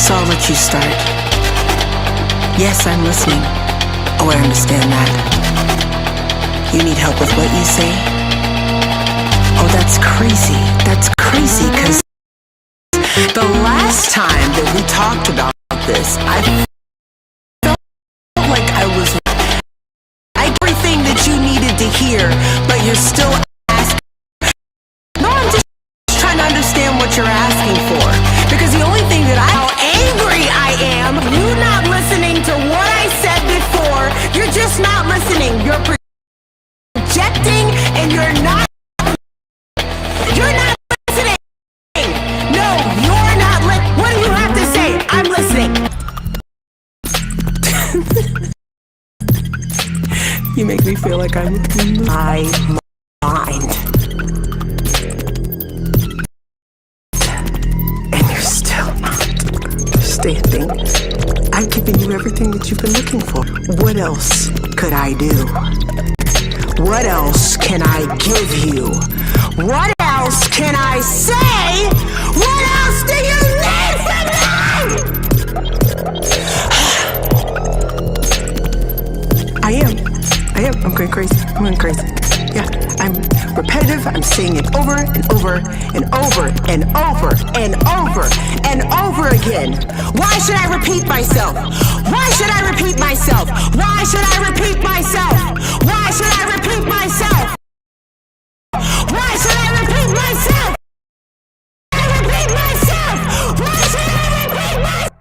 So I'll let you start. Yes, I'm listening. Oh, I understand that. You need help with what you say? Oh, that's crazy. That's crazy, because the last time that we talked about this, I felt like I was everything that you needed to hear, but you're still asking. No, I'm just trying to understand what you're asking for. Because the only thing that how angry I am, you not listening to what I said before. You're just not listening. You're projecting and you're not listening. No, you're not listening. What do you have to say? I'm listening. You make me feel like I'm in my mind. And you're still not understanding. I've given you everything that you've been looking for. What else could I do? What else can I give you? What else can I say? What else do you need from me? I am. I'm going crazy. Yeah, I'm repetitive. I'm saying it over and over and over and over and over and over again. Why should I repeat myself? Why should I repeat myself? Why should I repeat myself? Why should I repeat myself? Why should I repeat myself? Why should I repeat myself? Why should I repeat myself?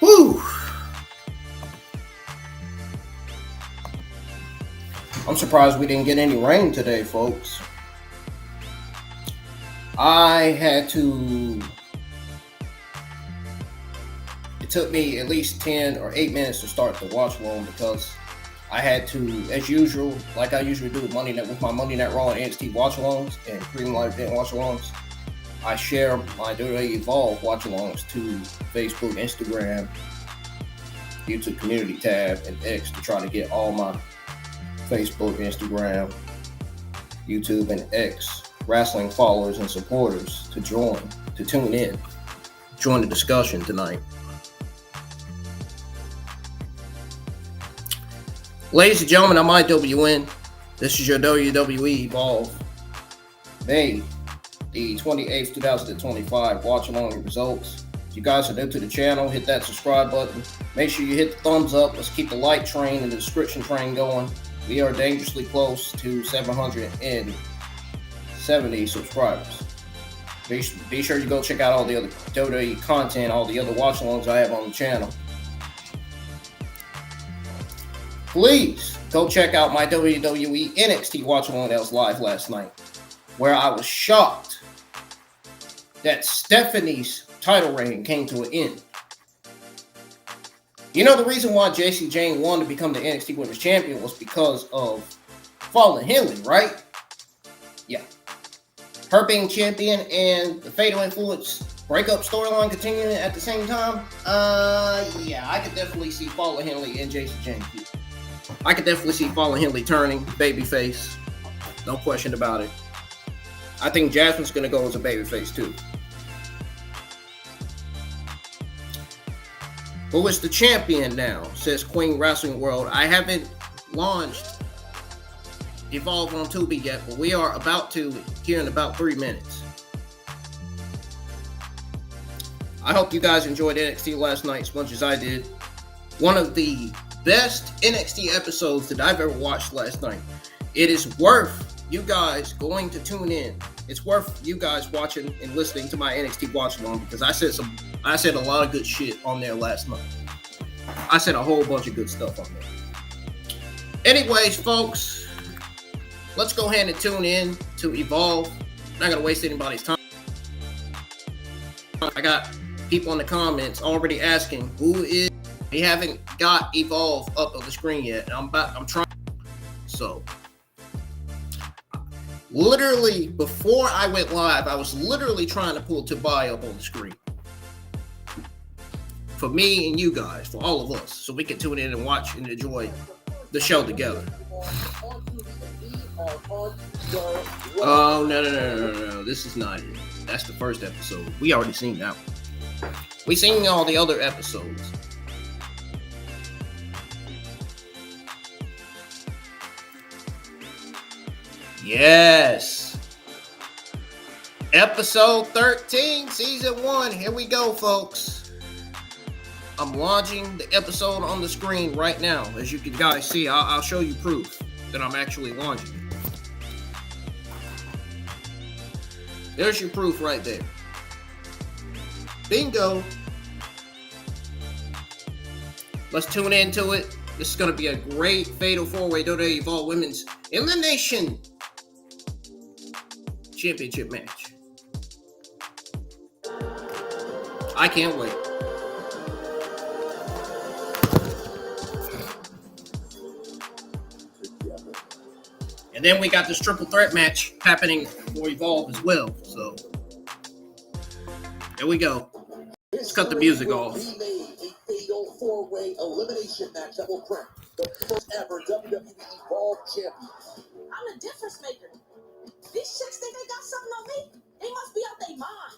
Whew. I'm surprised we didn't get any rain today, folks. It took me at least 10 or 8 minutes to start the watch along because I had to, as usual, like I usually do with my Monday Night Raw and NXT watch alongs and Premium Live Event watch alongs, I share my WWE Evolve watch alongs to Facebook, Instagram, YouTube community tab, and X to try to get all my Facebook, Instagram, YouTube, and X wrestling followers and supporters to tune in, join the discussion tonight. Ladies and gentlemen, I'm IWN. This is your WWE Evolve, May the 28th, 2025 watch along results. If you guys are new to the channel, hit that subscribe button. Make sure you hit the thumbs up. Let's keep the like train and the description train going. We are dangerously close to 770 subscribers. Be sure you go check out all the other WWE content, all the other watch alongs I have on the channel. Please go check out my WWE NXT watch along that was live last night, where I was shocked that Stephanie's title reign came to an end. You know, the reason why Jacy Jayne wanted to become the NXT Women's Champion was because of Fallon Henley, right? Yeah. Her being champion and the Fatal Influence breakup storyline continuing at the same time. Yeah, I could definitely see Fallon Henley and Jacy Jayne. I could definitely see Fallon Henley turning babyface. No question about it. I think Jasmine's going to go as a babyface too. Who is the champion now, says Queen Wrestling World. I haven't launched Evolve on Tubi yet, but we are about to here in about 3 minutes. I hope you guys enjoyed NXT last night as much as I did. One of the best NXT episodes that I've ever watched last night. It is worth you guys going to tune in. It's worth you guys watching and listening to my NXT watch along because I said a lot of good shit on there last night. I said a whole bunch of good stuff on there. Anyways, folks, let's go ahead and tune in to Evolve. I'm not gonna waste anybody's time. I got people in the comments already asking who is. We haven't got Evolve up on the screen yet. I'm trying. So, literally before I went live, I was literally trying to pull Tobias up on the screen for me and you guys, for all of us, so we can tune in and watch and enjoy the show together. Oh no! This is not it. That's the first episode. We already seen that one. We seen all the other episodes. Yes. Episode 13, season 1. Here we go, folks. I'm launching the episode on the screen right now. As you can guys see, I'll show you proof that I'm actually launching it. There's your proof right there. Bingo. Let's tune into it. This is going to be a great Fatal 4-Way WWE Evolve Women's Elimination Championship match. I can't wait. And then we got this triple threat match happening for Evolve as well. So, there we go. Let's cut the music off. A fatal 4-way elimination match that will crown the first ever WWE Evolve champion. I'm a difference maker. These chicks think they got something on me. They must be out their mind.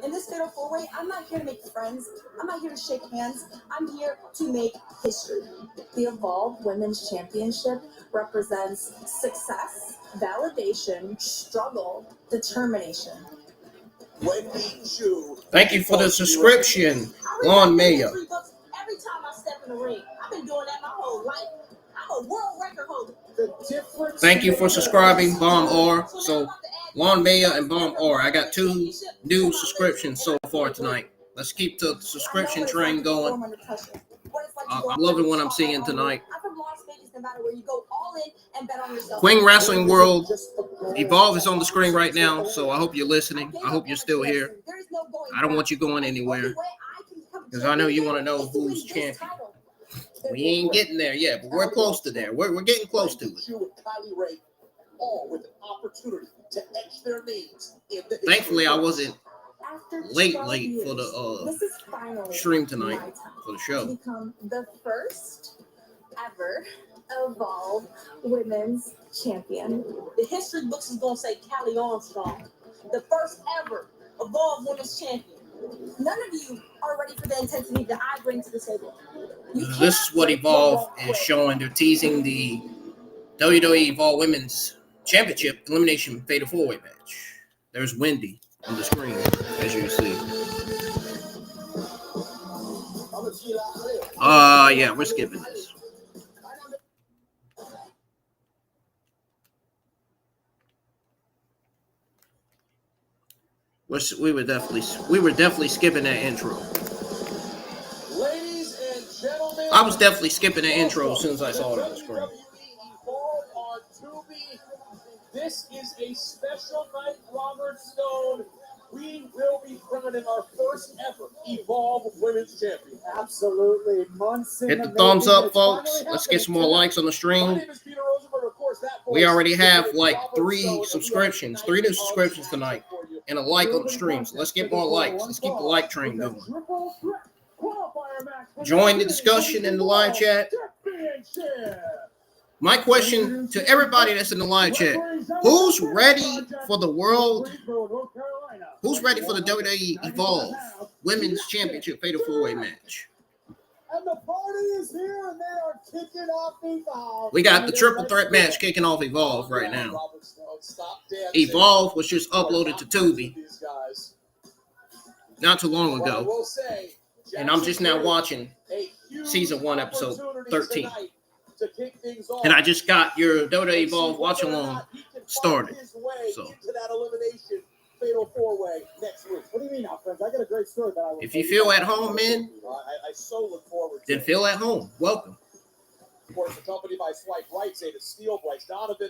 In this fatal 4-way, I'm not here to make friends. I'm not here to shake hands. I'm here to make history. The Evolve Women's Championship represents success, validation, struggle, determination. Wendy Choo. Thank you for the subscription, Lawn Mayor. Every time I step in the ring, I've been doing that my whole life. I'm a world record holder. Thank you for subscribing, Bomb R. So, Lawn Mayor and Bomb R. I got 2 new subscriptions so far tonight. Let's keep the subscription train going. I'm loving what I'm seeing tonight. Queen Wrestling World Evolve is on the screen right now, so I hope you're listening. I hope you're still here. I don't want you going anywhere, because I know you want to know who's champion. We ain't getting there yet, but we're close to there. We're getting close to it. Kylie Rae, all with an opportunity to etch their names in the Thankfully, I wasn't late for the stream tonight for the show. Become the first ever Evolve Women's Champion. The history books is going to say Kali Armstrong, the first ever Evolve Women's Champion. None of you are ready for the intensity that I bring to the table. This is what Evolve is showing. They're teasing the WWE Evolve Women's Championship Elimination Fatal 4-Way match. There's Wendy on the screen, as you see. Yeah, we're skipping this. We were definitely skipping that intro. Ladies and gentlemen, I was definitely skipping the intro as soon as I saw it on the screen. This is a special night, Robert Stone. We will be crowning our first ever Evolve Women's Champion. Absolutely. Hit the thumbs up, folks. Let's get some more likes on the stream. We already have like 3 subscriptions, 3 new subscriptions tonight, and a like on the stream. So let's get more likes. Let's keep the like train going. Join the discussion in the live chat. My question to everybody that's in the live chat: who's ready for the world? Who's ready for the WWE Evolve Women's Championship Fatal 4-Way match? And the party is here, and they are kicking off Evolve. We got the triple threat match kicking off Evolve right now. Evolve was just uploaded to Tubi not too long ago, and I'm just now watching season 1, episode 13. And I just got your WWE Evolve watch along started. So Fatal 4-Way next week. What do you mean, now, friends? I got a great story that I will. If you feel at home, man, I so look forward to then feel at home. Welcome. Of course, accompanied by Swipe Right, Say to Steel, Bryce Donovan.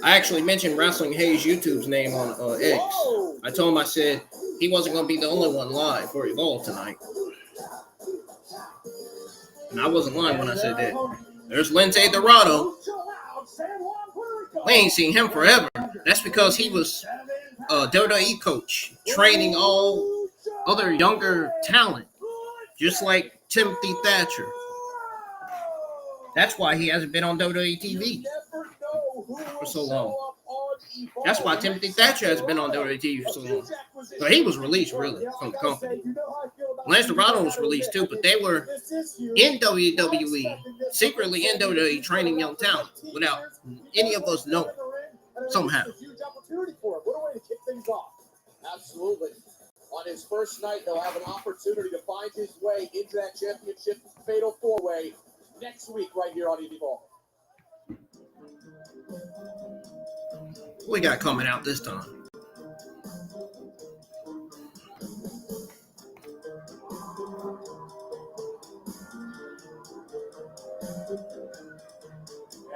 I actually mentioned Wrestling Hayes YouTube's name on X. I told him, I said he wasn't going to be the only one live for Evolve tonight. And I wasn't lying when I said that. There's Lince Dorado. We ain't seen him forever. That's because he was a WWE coach, training all other younger talent, just like Timothy Thatcher. That's why he hasn't been on WWE TV for so long. That's why Timothy Thatcher hasn't been on WWE TV for so long. But he was released, really, from the company. Lince Dorado was released, too, but they were in WWE, secretly in WWE, training young talent without any of us knowing, somehow. things off. Absolutely. On his first night, he'll have an opportunity to find his way into that championship fatal four-way next week right here on Evolve. What we got coming out this time?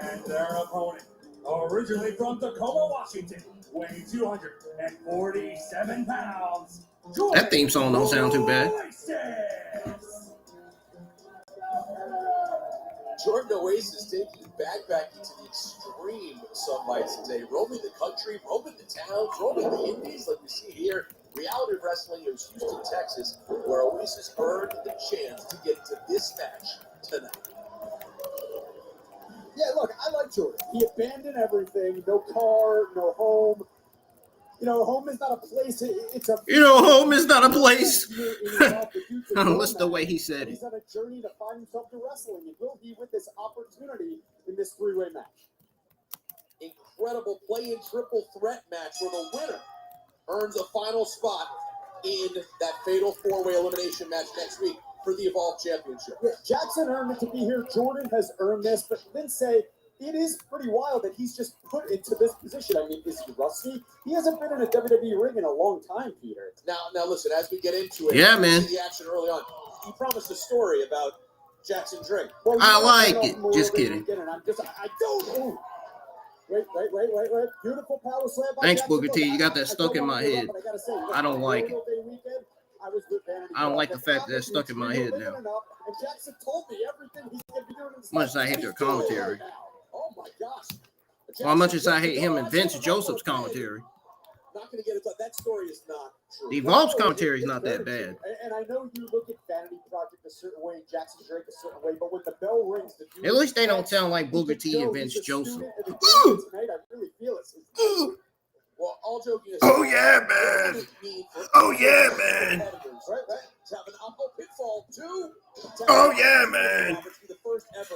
And their opponent, originally from Tacoma, Washington, weighing 247 pounds. That theme song don't sound too bad. Jordan Oasis taking his backpacking to the extreme, some might say. Roaming the country, roaming the towns, roaming the indies, like we see here. Reality Wrestling in Houston, Texas, where Oasis earned the chance to get to this match tonight. Yeah, look, I like Jordan. He abandoned everything. No car, no home. You know, home is not a place. It's a. You know, home is not a place. That's the way he said it. He's on a journey to find himself to wrestling, and will he with this opportunity in this three-way match? Incredible play-in triple threat match where the winner earns a final spot in that fatal four-way elimination match next week for the Evolve Championship. Yeah, Jackson earned it to be here. Jordan has earned this, but Lince, it is pretty wild that he's just put into this position. I mean, is he rusty? He hasn't been in a WWE ring in a long time, Peter. Now, listen, as we get into it, yeah, man. The action early on. He promised a story about Jackson Drake. Well, I like it. Just kidding. I don't. Ooh. Wait. Beautiful power slam. Thanks, Booker T. You got that stuck in my head. I don't like it. I don't like the fact that that's stuck in my head now. As much as I hate their commentary. Oh my gosh. Well, how much as I hate him and Vince Joseph's commentary. Not going to get it done. That story is not true. The Evolve's commentary is not that bad. And I know you look at Vanity Project a certain way, Jackson Drake a certain way, but when the bell rings, at least they don't sound like Booker T and Vince Joseph. Tonight, I really feel it. Well, all joking aside, oh yeah, man! Oh yeah, man! Right? Have an uphill pitfall too. Oh yeah, man! The first ever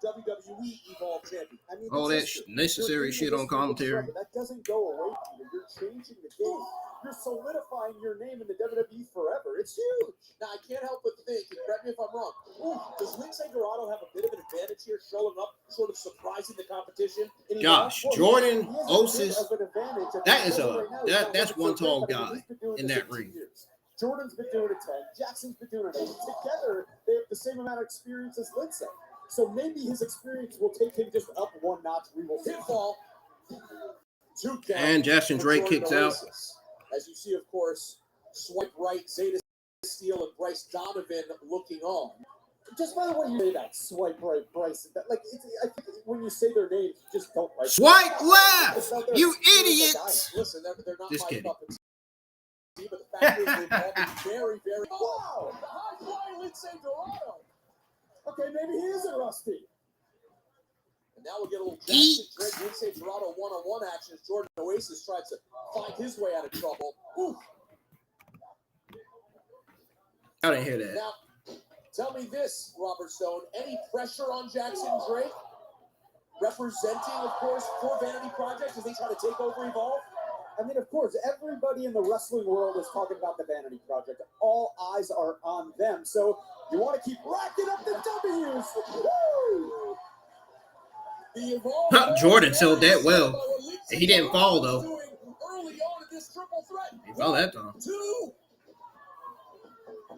WWE Evolve champion. I mean, all that necessary shit on commentary. But that doesn't go away, Peter. You're changing the game. You're solidifying your name in the WWE forever. It's huge. Now, I can't help but think, and correct me if I'm wrong, does Lince Dorado have a bit of an advantage here, showing up, sort of surprising the competition? Gosh, Jordan, Oasis, that's one tall guy in that ring. Jordan's been doing it 10. Jackson's been doing it 8. Together, they have the same amount of experience as Lince. So maybe his experience will take him just up one notch. We will see. And Jackson Drake kicks out. As you see, of course, swipe right, Zeta Steele and Bryce Donovan looking on. Just by the way you say that, swipe right, Bryce. I think when you say their names, you just don't like. Swipe left, you idiots! Listen, they're not just my kidding. But the fact is, they've all been very, very. Wow, the high flying Lince Dorado. Okay, maybe he isn't rusty. And now we'll get a little Jackson Drake, Lince Dorado one-on-one action as Jordan Oasis tries to find his way out of trouble. Ooh. I didn't hear that. Now, tell me this, Robert Stone. Any pressure on Jackson Drake? Representing, of course, for Vanity Project as they try to take over Evolve? I mean, of course, everybody in the wrestling world is talking about the Vanity Project. All eyes are on them. So you want to keep racking up the W's. Woo! The Evolve Jordan sold that well. He didn't fall, though. Early on in this triple threat. He fell that time. 2.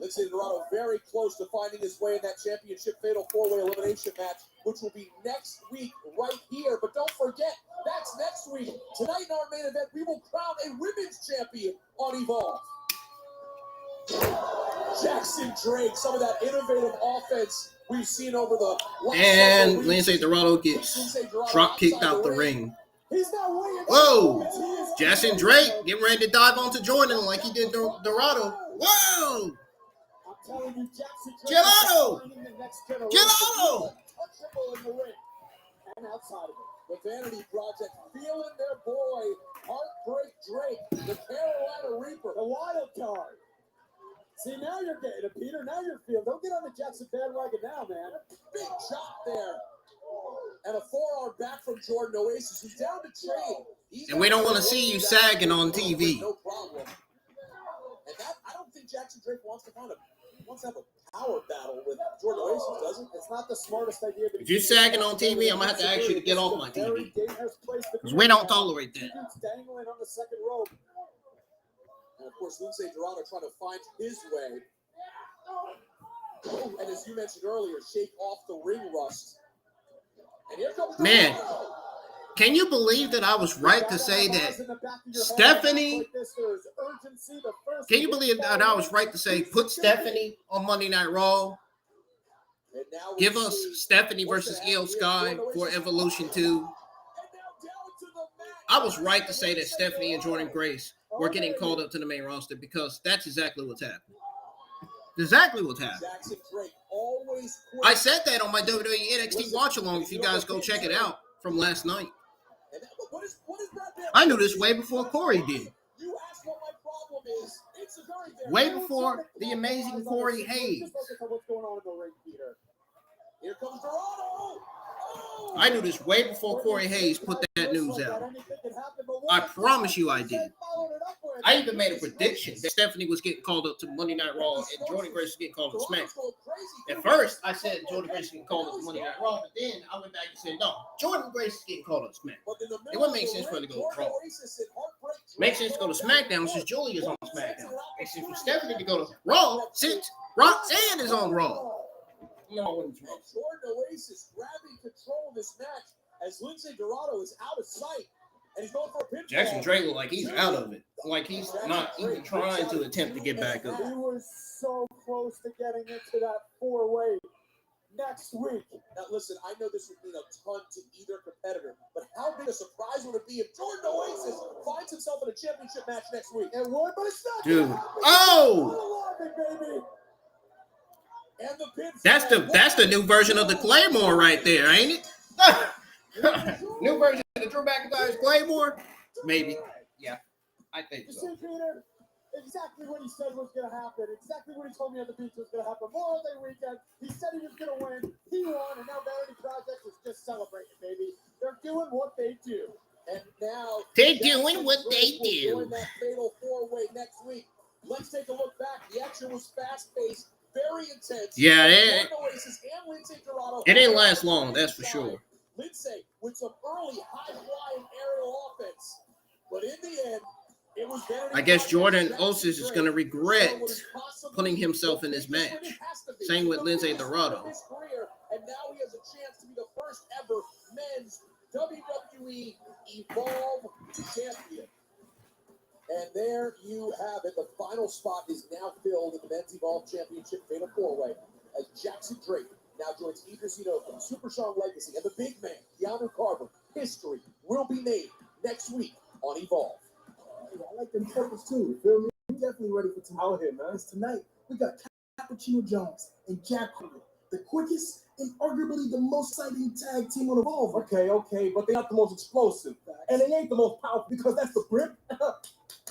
Lince Dorado very close to finding his way in that championship fatal four-way elimination match, which will be next week right here. But don't forget, that's next week. Tonight in our main event, we will crown a women's champion on Evolve. Jackson Drake, some of that innovative offense we've seen over the last and Lince Dorado gets drop kicked out the ring. He's not weighing. Whoa! Jackson Drake getting ready to dive onto Jordan like he did Dorado. Whoa! Telling you, Jackson Gelato! Gelato! Untouchable in the ring and outside of it. The Vanity Project feeling their boy, Heartbreak Drake, the Carolina Reaper, the wild card. See, now you're getting it, Peter. Now you're feeling. Don't get on the Jackson bandwagon now, man. Big chop there. And a forearm back from Jordan Oasis, who's down to trade. And we don't want to see you sagging on TV. No problem. And that, I don't think Jackson Drake wants to have a power battle with Jordan Oasis, does it? It's not the smartest idea. If you're sagging on TV, I'm going to have to ask you to get off my TV. Because we don't tolerate that. Dangling on the second rope. And of course, Lince Dorado trying to find his way. And as you mentioned earlier, shake off the ring rust. And here comes Man, can you believe that I was right to say that Stephanie? Can you believe that I was right to say put Stephanie on Monday Night Raw? Give us Stephanie versus Io Sky for Evolution 2. I was right to say that Stephanie and Jordan Grace were getting called up to the main roster because that's exactly what's happening. Exactly what's happening. I said that on my WWE NXT watch along. If you guys go check it out from last night, I knew this way before Corey did. Way before the amazing Corey Hayes. Here comes Dorado. I knew this way before Corey Hayes put that news out. I promise you I did. I even made a prediction that Stephanie was getting called up to Monday Night Raw and Jordan Grace was getting called up to SmackDown. At first, I said Jordan Grace was getting called up to Monday Night Raw, but then I went back and said, no, Jordan Grace is getting called up to SmackDown. It wouldn't make sense for her to go to Raw. Makes sense to go to SmackDown since Julia's on SmackDown. Makes sense for Stephanie to go to Raw since Roxanne is on Raw. No, and Jordan Oasis grabbing control of this match as Lince Dorado is out of sight. And he's going for a pinfall. Jackson Drake look like he's out of it. Like he's not even trying to attempt to get back up. He was so close to getting into that four-way next week. Now, listen, I know this would mean a ton to either competitor, but how big a surprise would it be if Jordan Oasis finds himself in a championship match next week? It would, but it's not. Dude. Oh! That's the new version of the Claymore right there, ain't it? New version of the Drew McIntyre's Claymore? Maybe. Yeah, I think so. You see, Peter, exactly what he said was going to happen. Exactly what he told me at the beach was going to happen. Memorial Day weekend, he said he was going to win. He won, and now Vanity Project is just celebrating, baby. They're doing what they do. And now they're doing what they do. Join that fatal four-way next week. Let's take a look back. The action was fast-paced. Very intense. Yeah, it didn't last long, that's for sure. Lince with some early high-flying aerial offense, but in the end, it was very. I guess Jordan Oasis is going to regret putting himself in this match. Same with Lince Dorado. And now he has a chance to be the first ever men's WWE Evolve champion. And there you have it. The final spot is now filled in the Men's Evolve Championship Fatal 4-Way as Jackson Drake now joins Idris Inoue, Super Sean Legacy, and the big man, Keanu Carver. History will be made next week on Evolve. I like them purples too. Feel me? I'm definitely ready for tomorrow here, man. It's tonight. We got Cappuccino Jones and Jack Carver, the quickest and arguably the most exciting tag team on Evolve. Okay, but they're not the most explosive. And they ain't the most powerful because that's the grip.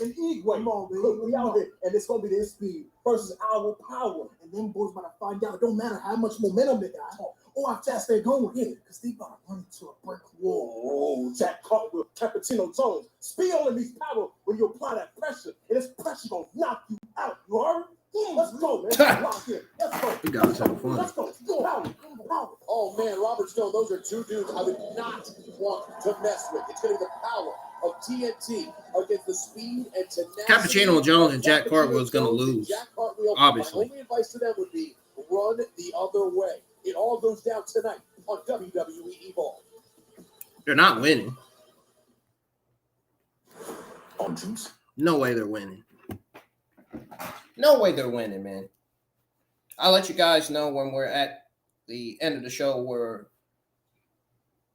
And Igwe, come on, baby. Look, we out here, and it's gonna be their speed versus our power. And them boys about to find out. It don't matter how much momentum they got or how fast they're going. Yeah, because they about to run into a brick wall. Oh, Jack Cartwheel, Cappuccino Jones. Speed only means power when you apply that pressure, and this pressure gonna knock you out. You heard? Let's go, man. Lock in. Let's go. You guys having fun. Let's go. Power. Oh man, Robert Stone, those are two dudes I would not want to mess with. It's gonna be the power of TNT against the speed and tenacity. Cappuccino Jones and Jack Cartwheel is going to lose. Obviously. My only advice to them would be run the other way. It all goes down tonight on WWE Evolve. They're not winning. Oh, jeez. No way they're winning. No way they're winning, man. I'll let you guys know when we're at the end of the show where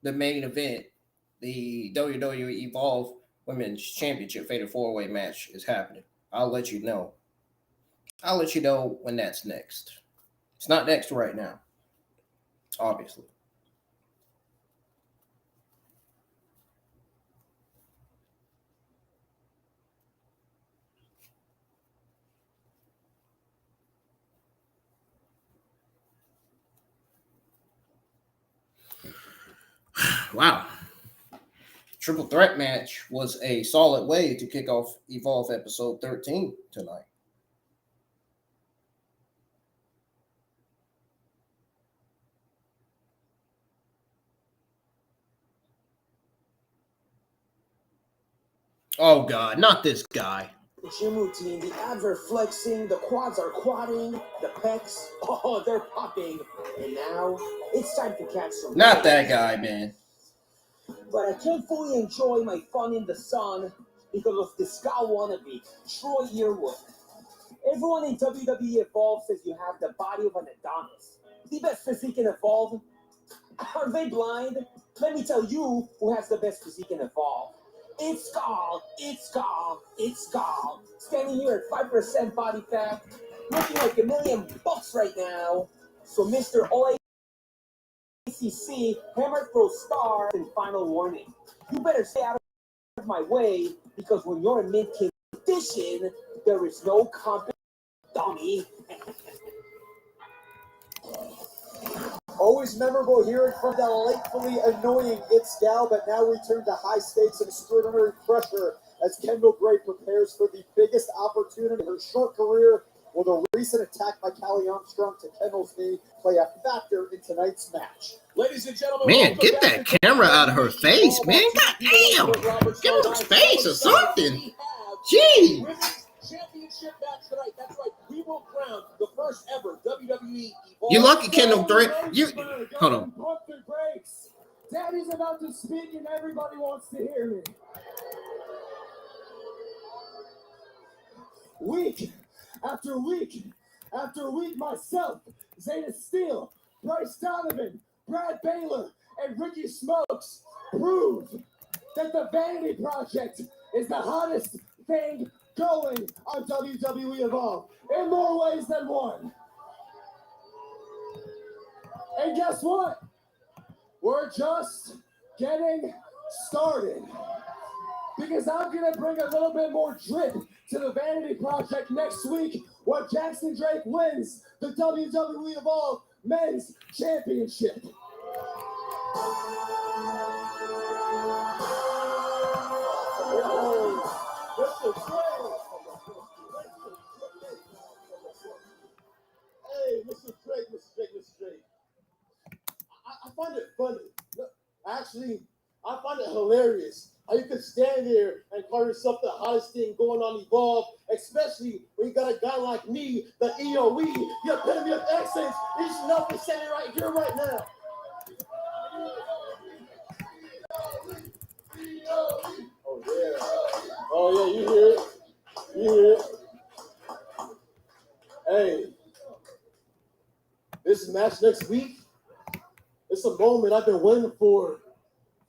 the main event, the WWE Evolve Women's Championship Fatal 4-Way match is happening. I'll let you know. I'll let you know when that's next. It's not next right now, obviously. Wow. Triple threat match was a solid way to kick off Evolve episode 13 tonight. Oh God, not this guy. The gym routine, the abs are flexing, the quads are quadding, the pecs, oh, they're popping. And now it's time to catch some. Not that guy, man. But I can't fully enjoy my fun in the sun because of this guy wannabe, Troy Yearwood. Everyone in WWE Evolve says you have the body of an Adonis. The best physique in Evolve. Are they blind? Let me tell you who has the best physique in Evolve. It's Skull, it's Skull, it's Skull. Standing here at 5% body fat, looking like $1 million right now. So Mr. OACC, Hammer Throw Star, and final warning. You better stay out of my way, because when you're in mid-condition, there is no competition, dummy. Always memorable hearing from that delightfully annoying It's Gal, but now return to high stakes and extraordinary pressure as Kendal Grey prepares for the biggest opportunity in her short career. Will the recent attack by Kali Armstrong to Kendal's knee play a factor in tonight's match? Ladies and gentlemen, Man, get that camera out of her face, man. God damn. Give her some space or something. Gee. Championship match tonight. That's right. We will crown the first ever WWE Evolve. You lucky, Kendal Grey. Hold on. Daddy's about to speak and everybody wants to hear me. Week after week after week, myself, Zeta Steele, Bryce Donovan, Brad Baylor, and Ricky Smokes prove that the Vanity Project is the hottest thing going on WWE Evolve in more ways than one. And guess what? We're just getting started. Because I'm going to bring a little bit more drip to the Vanity Project next week when Jackson Drake wins the WWE Evolve Men's Championship. Hey, Mr. Drake. I find it funny. Actually, I find it hilarious how you could stand there and call yourself the hottest thing going on Evolve, especially when you got a guy like me, the EOE, the epitome of excellence. You should know me standing right here, right now. Oh yeah, you hear it. Hey, this match next week, it's a moment I've been waiting for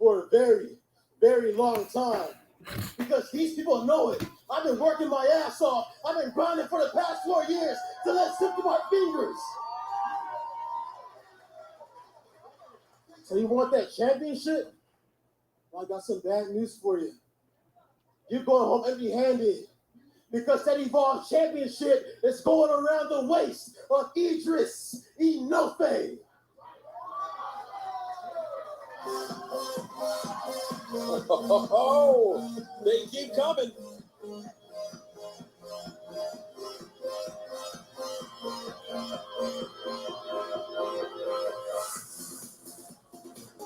a very, very long time. Because these people know it. I've been working my ass off. I've been grinding for the past 4 years to let slip through my fingers. So you want that championship? Well, I got some bad news for you. You're going home empty-handed. Because that Evolve Championship is going around the waist of Idris Enofe. Oh, they keep coming.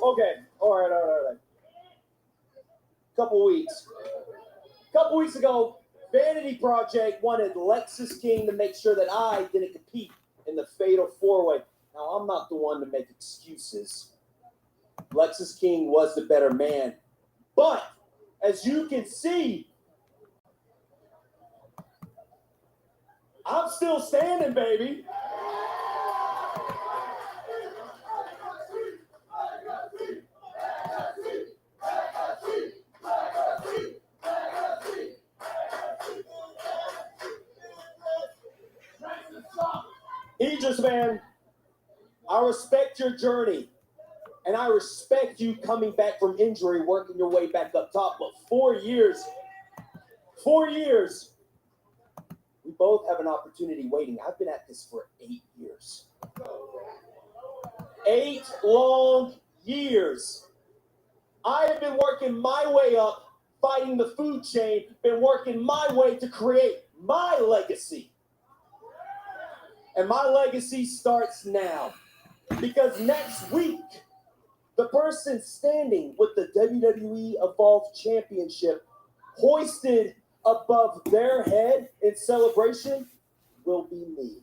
Okay, all right. Couple weeks ago, Vanity Project wanted Lexus King to make sure that I didn't compete in the Fatal 4-Way. Now, I'm not the one to make excuses. Lexus King was the better man. But, as you can see, I'm still standing, baby. Idris, man, I respect your journey. And I respect you coming back from injury, working your way back up top. But 4 years, we both have an opportunity waiting. I've been at this for 8 years. 8 long years. I have been working my way up, fighting the food chain, been working my way to create my legacy. And my legacy starts now. Because next week, the person standing with the WWE Evolve Championship hoisted above their head in celebration will be me.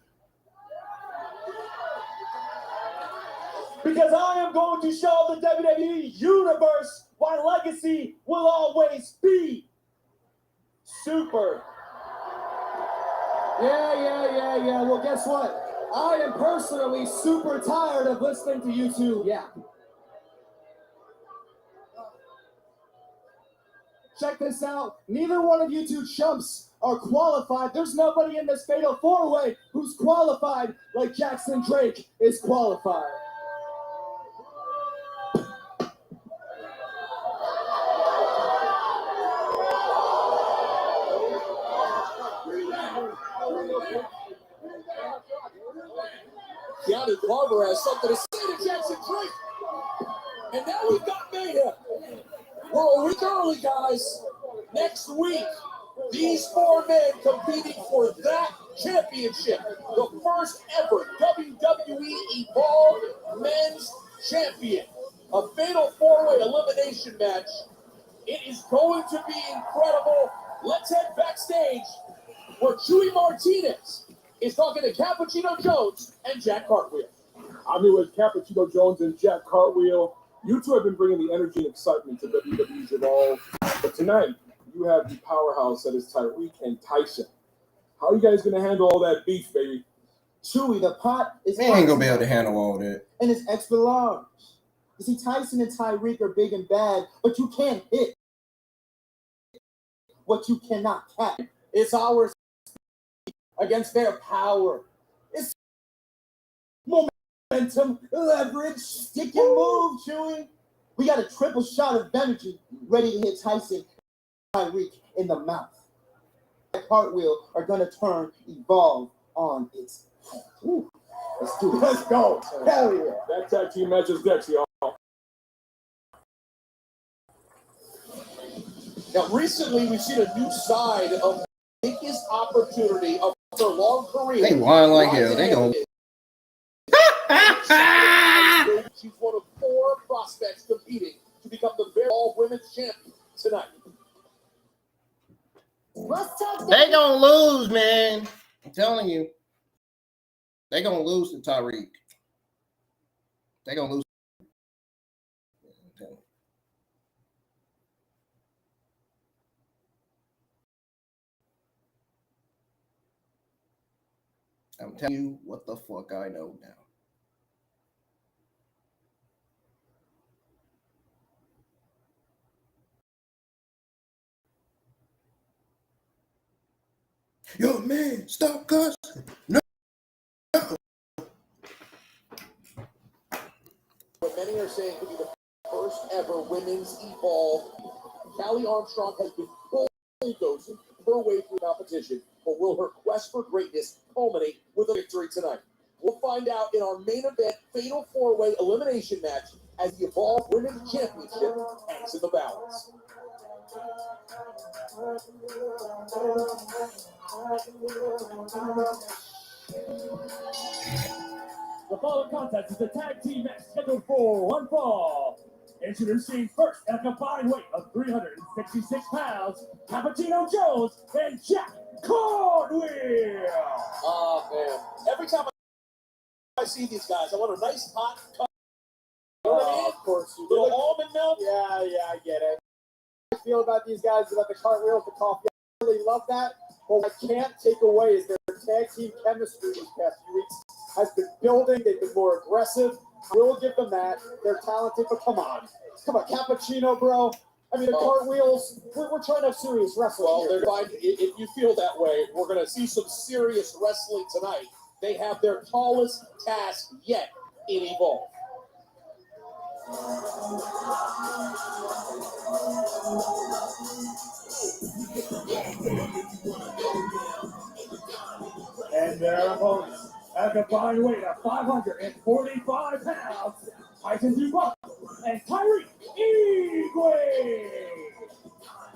Because I am going to show the WWE Universe why legacy will always be super. Yeah. Well, guess what? I am personally super tired of listening to you two. Yeah. Check this out. Neither one of you two chumps are qualified. There's nobody in this fatal four-way who's qualified like Jackson Drake is qualified. Keanu Carver has something to say to Jackson Drake. And now we've got mayhem. We're a week early, guys. Next week, these four men competing for that championship. The first ever WWE Evolve Men's Champion. A fatal four-way elimination match. It is going to be incredible. Let's head backstage where Chewy Martinez is talking to Cappuccino Jones and Jack Cartwheel. I'm here with Cappuccino Jones and Jack Cartwheel. You two have been bringing the energy and excitement to WWE's Evolve. But tonight, you have the powerhouse that is Tyreek and Tyson. How are you guys going to handle all that beef, baby? Chewy, the pot is... They ain't going to be able to handle all that. And it's extra large. You see, Tyson and Tyreek are big and bad, but you can't hit what you cannot catch. It's ours against their power. It's momentum, leverage, Stick and move, Chewy. We got a triple shot of energy ready to hit Tyson and Tyreek in the mouth. Cartwheel are going to turn Evolve on its head. Ooh, let's do it. Let's go. Hell yeah. That tag team match is next, y'all. Now, recently, we've seen a new side of the biggest opportunity of their long career. They whine like hell. They gon' She's one of four prospects competing to become the very All Women's Champion tonight. They gonna lose, man. I'm telling you. They gonna lose to Tyreek. They gonna lose. I'm telling you what the fuck I know now. Yo, man, stop cussing. No. What many are saying could be the first ever women's Evolve. Kali Armstrong has been bulldozing her way through competition, but will her quest for greatness culminate with a victory tonight? We'll find out in our main event fatal four-way elimination match as the Evolve Women's Championship hangs in the balance. The following contest is a tag team match scheduled for one fall. Introducing first at a combined weight of 366 pounds, Cappuccino Jones and Jack Cartwheel. Oh, man. Every time I see these guys, I want a nice hot cup. You know what I mean? Of course you Little do. almond milk. Yeah, I get it. I feel about these guys about the cartwheels, the coffee. I really love that. But what I can't take away is their tag team chemistry these past few weeks has been building. They've been more aggressive. I will give them that. They're talented, but come on, Cappuccino, bro. I mean, the cartwheels, we're trying to have serious wrestling. Well, here. they're fine. If you feel that way, we're going to see some serious wrestling tonight. They have their tallest task yet in Evolve. And their opponents at a combined weight of 545 pounds, Tyson Dubois and Tyreek Igwe.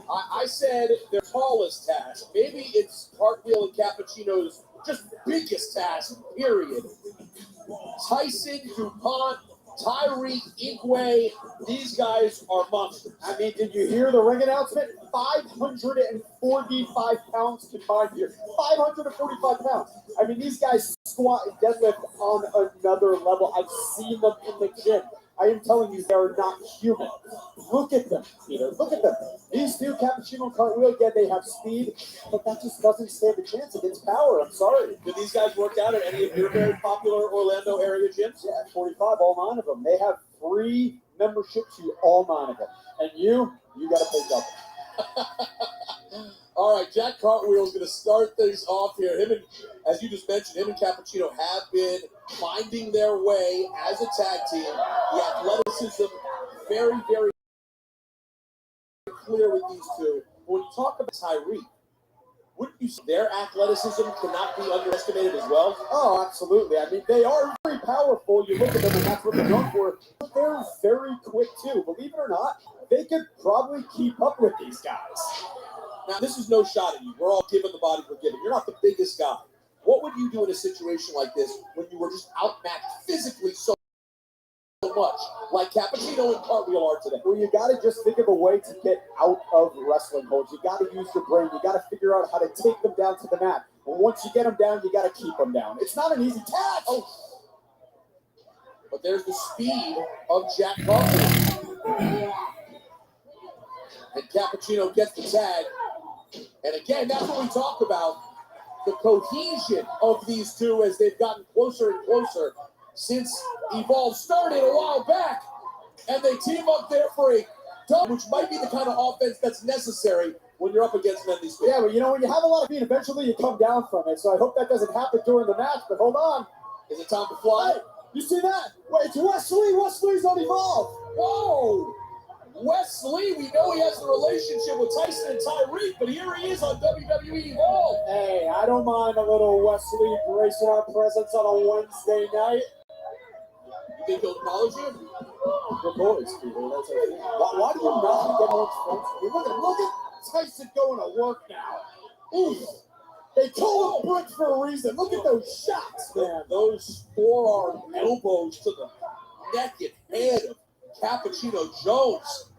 I said their tallest task. Maybe it's Cartwheel and Cappuccino's just biggest task, period. Tyson, DuPont, Tyreek, Igwe, these guys are monsters. I mean, did you hear the ring announcement? 545 pounds combined here. 545 pounds. I mean, these guys squat and deadlift on another level. I've seen them in the gym. I am telling you, they are not human. Look at them, Peter. Look at them. These two, Cappuccino and Cartwheel, again, they have speed, but that just doesn't stand a chance against power. I'm sorry. Do these guys work out at any of your very popular Orlando area gyms? Yeah, 45, all 9 of them. They have free membership to all 9 of them. And you got to pay double. All right, Jack Cartwheel is going to start things off here. Him and, as you just mentioned, him and Cappuccino have been finding their way as a tag team. The athleticism, very, very clear with these two. When you talk about Tyreek, wouldn't you say their athleticism cannot be underestimated as well? Oh, absolutely. I mean, they are very powerful. You look at them, and that's what they're known for. But they're very quick, too. Believe it or not, they could probably keep up with these guys. Now, this is no shot at you. We're all given the body we're given. You're not the biggest guy. What would you do in a situation like this when you were just outmatched physically so much, like Cappuccino and Cartwheel are today? Well, you got to just think of a way to get out of wrestling holds. You got to use your brain. You got to figure out how to take them down to the mat. And once you get them down, you got to keep them down. It's not an easy task. Oh. But there's the speed of Jack Cartwheel. And Cappuccino gets the tag. And again, that's what we talk about. The cohesion of these two as they've gotten closer and closer since Evolve started a while back. And they team up there for a dub, which might be the kind of offense that's necessary when you're up against men these days. Yeah, but you know, when you have a lot of speed, eventually you come down from it. So I hope that doesn't happen during the match. But hold on. Is it time to fly? Hey, you see that? Wait, it's Wesley. Wesley's on Evolve. Whoa! Wesley, we know he has a relationship with Tyson and Tyreek, but here he is on WWE Evolve. Hey, I don't mind a little Wesley gracing our presence on a Wednesday night. You think he'll acknowledge you? We're boys, Peter. That's our thing. Why do you not get more friends? Look at Tyson going to work now. Oof. They call him Brick for a reason. Look at those shots, man. Those forearm elbows to the neck and head of Cappuccino Jones.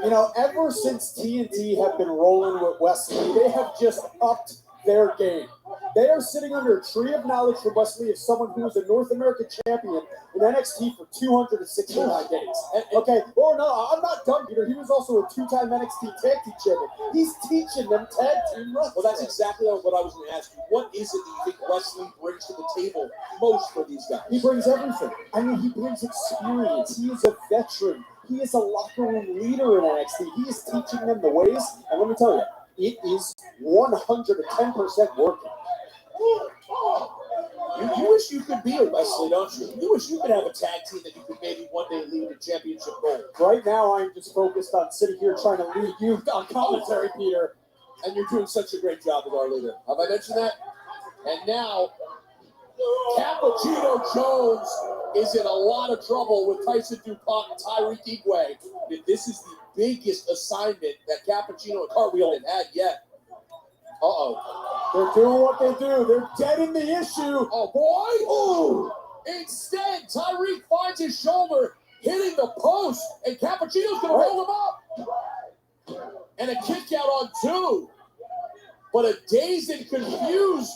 You know, ever since TNT have been rolling with Wesley, they have just upped their game. They are sitting under a tree of knowledge from Wesley as someone who was a North American champion in NXT for 269 days. Okay, well, no, I'm not done, Peter. He was also a 2-time NXT tag team champion. He's teaching them tag team wrestling. Well, that's exactly what I was going to ask you. What is it that you think Wesley brings to the table most for these guys? He brings everything. I mean, he brings experience. He is a veteran. He is a locker room leader in NXT. He is teaching them the ways. And let me tell you, it is 110% working. You wish you could be a Wesley, don't you? You wish you could have a tag team that you could maybe one day lead a championship goal. Right now, I'm just focused on sitting here trying to lead you on commentary, Peter. And you're doing such a great job as our leader. Have I mentioned that? And now, Cappuccino Jones is in a lot of trouble with Tyson DuPont and Tyreek Igwe. And this is the biggest assignment that Cappuccino and Cartwheel have had yet. Uh-oh. They're doing what they do. They're dead in the issue. Oh, boy. Ooh. Instead, Tyreek finds his shoulder hitting the post, and Cappuccino's going to roll him up. And a kick out on 2. But a dazed and confused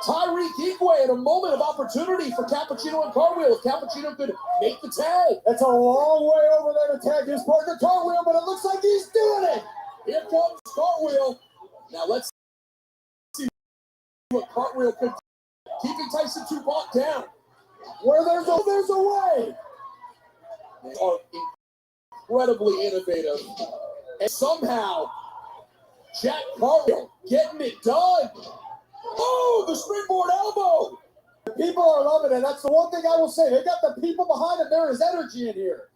Tyreek Igwe at a moment of opportunity for Cappuccino and Cartwheel. If Cappuccino could make the tag. That's a long way over there to tag his partner Cartwheel, but it looks like he's doing it. Here comes Cartwheel. Now let's see what Cartwheel could do. Keeping Tyson DuPont down. Where there's a way. They are incredibly innovative. And somehow, Jack Cartwheel getting it done. Oh, the springboard elbow. The people are loving it. That's the one thing I will say. They got the people behind it. There is energy in here.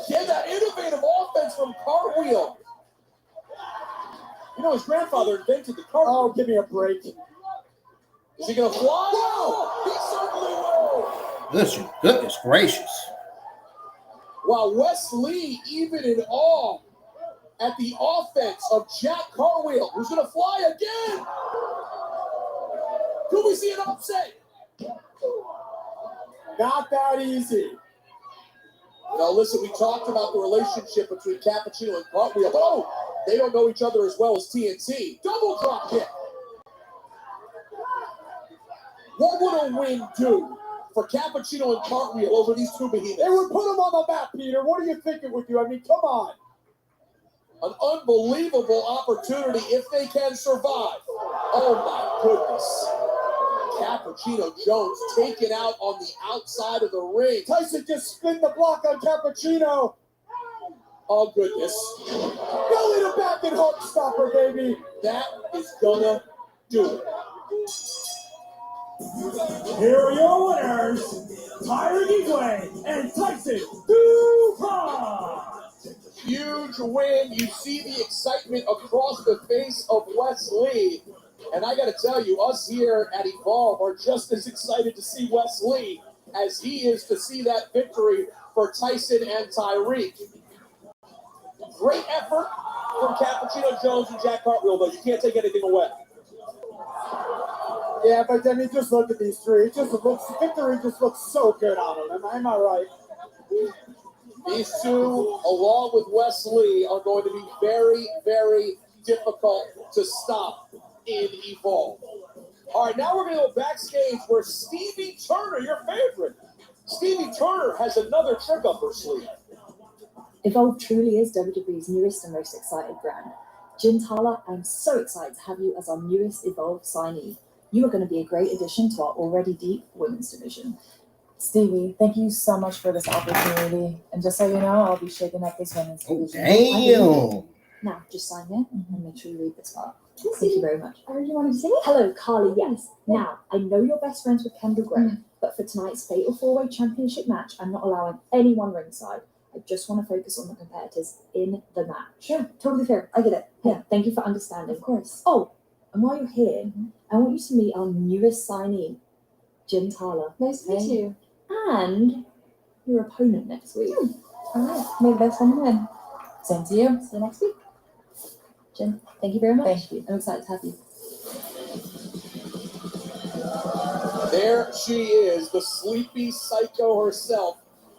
Yeah, that innovative offense from Cartwheel. You know, his grandfather invented the cartwheel. Oh, give me a break. Is he going to fly? No! He certainly will. Goodness gracious. While Wes Lee even in awe at the offense of Jack Cartwheel, who's going to fly again. Could we see an upset? Not that easy. Now, listen, we talked about the relationship between Cappuccino and Cartwheel. Oh, they don't know each other as well as TNT. Double drop kick. What would a win do for Cappuccino and Cartwheel over these two behemoths? It would put them on the map, Peter. What do you think it would do? I mean, come on. An unbelievable opportunity if they can survive. Oh, my goodness. Cappuccino Jones taken out on the outside of the ring. Tyson just spin the block on Cappuccino. Oh, goodness. Belly to back and hook stopper, baby. That is gonna do it. Here are your winners, Kylie Rae and Tyson DuPont. Huge win. You see the excitement across the face of Wes Lee. And I got to tell you, us here at Evolve are just as excited to see Wes Lee as he is to see that victory for Tyson and Tyreek. Great effort from Cappuccino Jones and Jack Cartwheel, though. You can't take anything away. Yeah, but I mean, just look at these three. It just looks, victory just looks so good on them. Am I right? These two, along with Wes Lee, are going to be very, very difficult to stop in Evolve. All right, now we're going to go backstage where Stevie Turner, your favorite, Stevie Turner has another trick up her sleeve. Evolve truly is WWE's newest and most excited brand. Jin Tala, I'm so excited to have you as our newest Evolve signee. You are going to be a great addition to our already deep women's division. Stevie, thank you so much for this opportunity. And just so you know, I'll be shaking up this women's division. Damn. Now, just sign here and make sure you read this part. Thank you very much. I really wanted to say it. Hello, Kali, yes. Now, I know you're best friends with Kendal Grey, but for tonight's Fatal 4-Way Championship match, I'm not allowing anyone ringside. I just want to focus on the competitors in the match. Yeah, totally fair. I get it. Yeah, thank you for understanding. Of course. Oh, and while you're here, I want you to meet our newest signee, Jin Tala. Nice to meet you. And your opponent next week. All right, maybe that's one win. Same to you. See you next week. Jin, thank you very much. Thank you. I'm excited to have you. There she is, the sleepy psycho herself.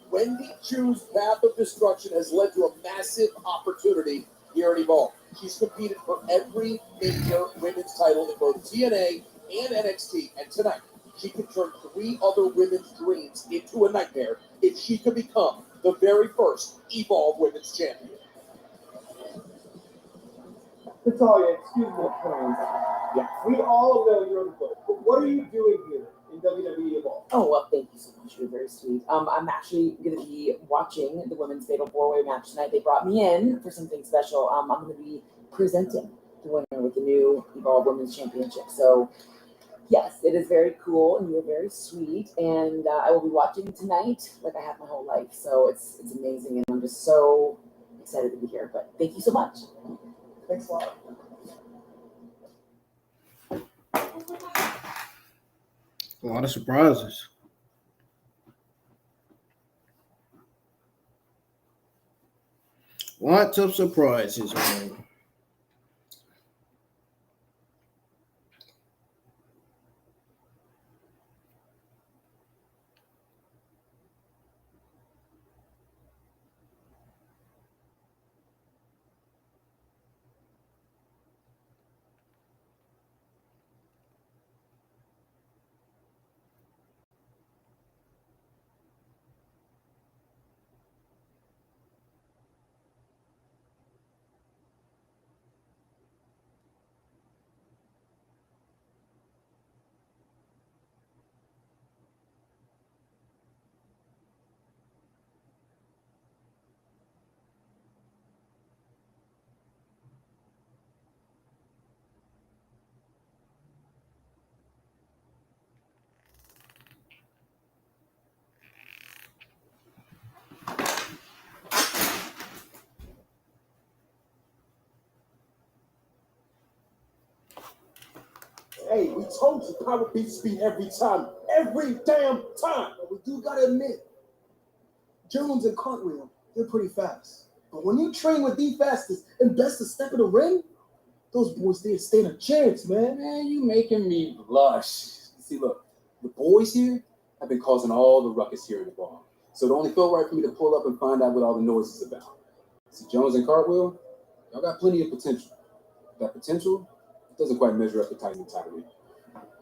Wendy Choo's path of destruction has led to a massive opportunity here at Evolve. She's competed for every major women's title in both TNA and NXT, and tonight she can turn 3 other women's dreams into a nightmare if she could become the very first Evolve Women's Champion. Natalia, excuse me, yeah, we all know you're the coach, but what are you doing here in WWE Evolve? Oh, well, thank you so much. You're very sweet. I'm actually going to be watching the women's fatal 4-way match tonight. They brought me in for something special. I'm going to be presenting the winner with the new Evolve Women's Championship. So, yes, it is very cool, and you're very sweet. And I will be watching tonight like I have my whole life. So it's amazing, and I'm just so excited to be here. But thank you so much. Thanks a lot. A lot of surprises. Lots of surprises, man. Hey, we told you power beats speed every time. every damn time. But we do gotta admit, Jones and Cartwheel, they're pretty fast. But when you train with the fastest and best to step in the ring, those boys, they stand a chance, man. Man, you making me blush. See, look, the boys here have been causing all the ruckus here in the bar. So it only felt right for me to pull up and find out what all the noise is about. See, Jones and Cartwheel, y'all got plenty of potential. That potential doesn't quite measure up to Tyson and Tyree.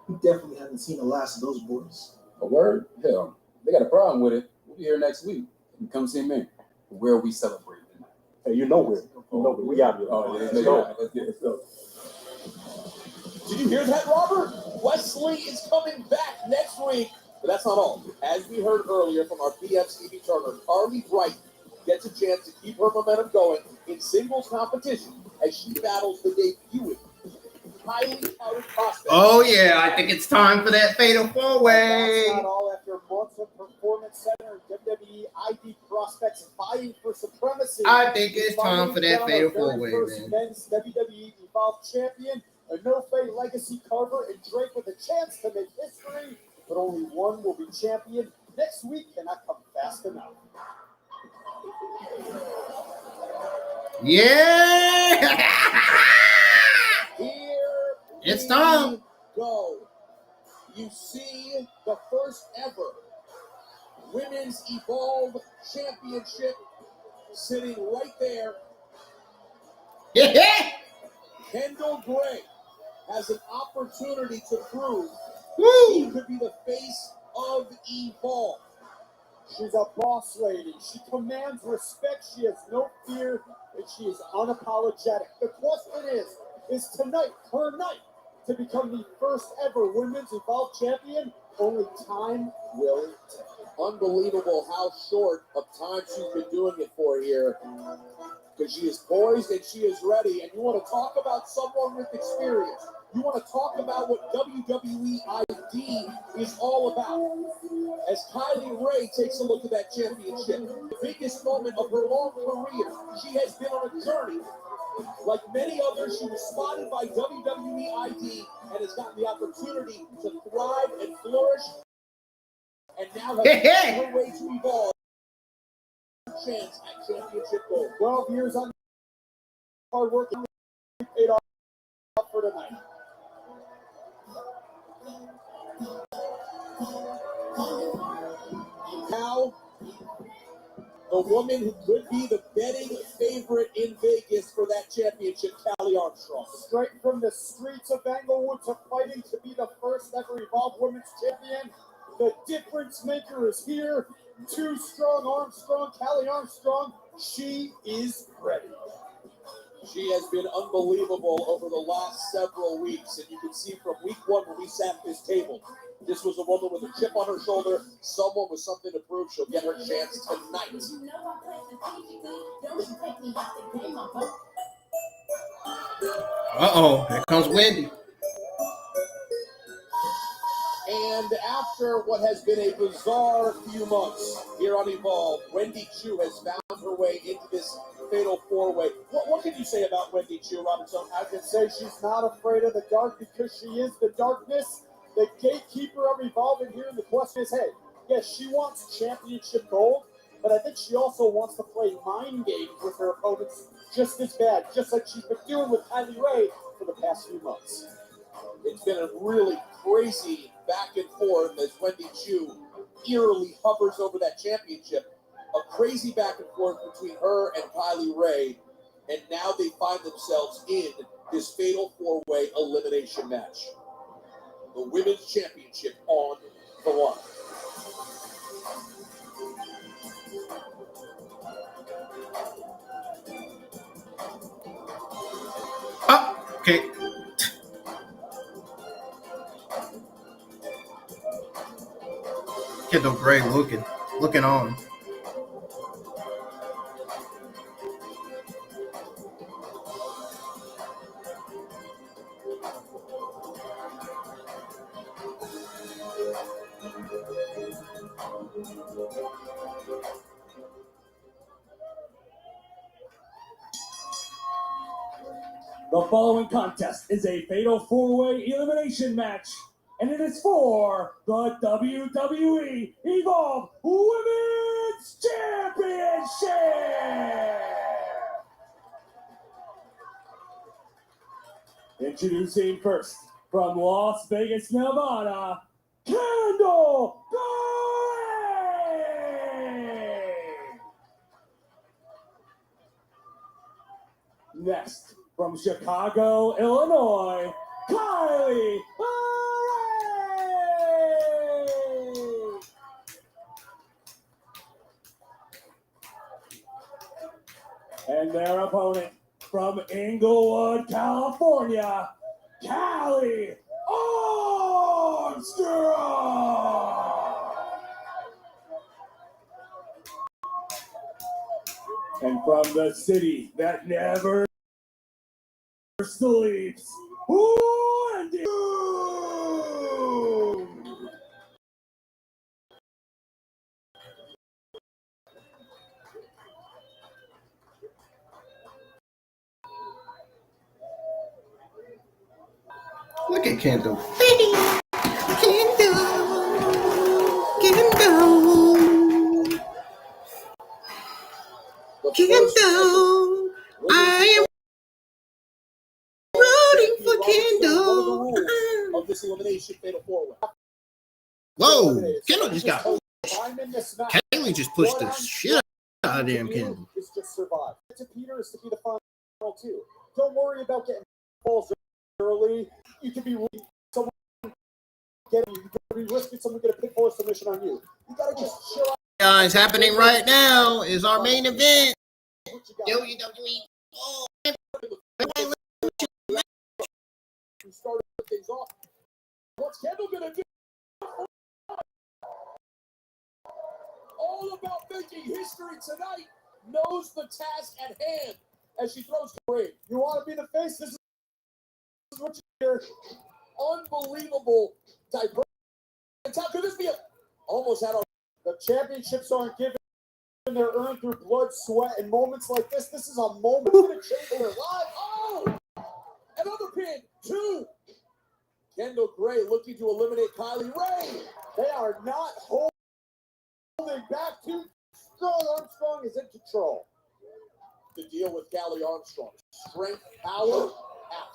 We definitely haven't seen the last of those boys. A word? Hell, they got a problem with it. We'll be here next week. You can come see me. Where we celebrate tonight. Hey, you know where. We out here. Oh, yeah, let's go. Let's go. Did you hear that, Robert? Wesley is coming back next week. But that's not all. As we heard earlier from our PM Stevie Turner, Kylie Rae gets a chance to keep her momentum going in singles competition as she battles the debuting highly touted prospect. Oh yeah, I think it's time for that fatal four-way. That's not all. After months of Performance Center, WWE ID prospects vying for supremacy. I think it's time for that fatal four-way, man. Men's WWE Evolve champion, a no-fade legacy Carver, and Drake with a chance to make history, but only one will be champion next week. Cannot come fast enough. Yeah. Here It's time. Go. You see the first ever Women's Evolve Championship sitting right there. Yeah. Kendal Grey has an opportunity to prove he could be the face of Evolve. She's a boss lady. She commands respect. She has no fear, and she is unapologetic. The question is tonight her night to become the first ever Women's Evolve champion? Only time will tell. Unbelievable how short of time she's been doing it for here. Because she is poised and she is ready. And you want to talk about someone with experience. You want to talk about what WWE ID is all about. As Kylie Rae takes a look at that championship, the biggest moment of her long career, she has been on a journey. Like many others, she was spotted by WWE ID and has gotten the opportunity to thrive and flourish. And now has found her way to Evolve. Chance at championship goal. 12 years on hard work paid off for tonight. Now, the woman who could be the betting favorite in Vegas for that championship, Kali Armstrong. Straight from the streets of Englewood to fighting to be the first ever Evolve Women's Champion, the difference maker is here. Too strong Armstrong, Kali Armstrong. She is ready. She has been unbelievable over the last several weeks, and you can see from week one when we sat at this table, this was a woman with a chip on her shoulder, someone with something to prove. She'll get her chance tonight. Uh-oh, here comes Wendy. And after what has been a bizarre few months here on Evolve, Wendy Choo has found her way into this fatal four-way. What can you say about Wendy Choo, Robinson? I can say she's not afraid of the dark because she is the darkness, the gatekeeper of Evolve. And here the question is, hey, yes, she wants championship gold, but I think she also wants to play mind games with her opponents just as bad, just like she's been doing with Kylie Rae for the past few months. It's been a really crazy back and forth as Wendy Choo eerily hovers over that championship. A crazy back and forth between her and Kylie Rae, and now they find themselves in this fatal four-way elimination match. The Women's Championship on the line. Oh, okay. Kendal Grey looking on. The following contest is a fatal four-way elimination match and it is for the WWE Evolve Women's Championship. Introducing first from Las Vegas, Nevada, Kendal Grey. Next, from Chicago, Illinois, Kylie Rae. And their opponent from Inglewood, California, Kali Armstrong. And from the city that never sleeps, Wendy Choo. Look at Kendall. Kendal, I am rooting for Kendal. Of this elimination fatal four-way. Whoa, Kendall just got Kaylee just pushed the shit out of damn Kendall. Is just survive. To Peter is to be the final two. Don't worry about getting balls early. You can be someone getting. You can be risking someone get a pinfall submission on you. You gotta just chill out. Guys, happening right now is our main event. WWE. We started things off. What's Kendall gonna do? All about making history tonight. Knows the task at hand as she throws the ring. You want to be the face? This is what you hear. Unbelievable diversity. How could this be almost had the championships aren't given. They're earned through blood, sweat, and moments like this. This is a moment to change their lives. Oh! Another pin. 2. Kendal Grey looking to eliminate Kylie Rae. They are not holding back. Too strong. Armstrong is in control. To deal with Kali Armstrong. Strength, power,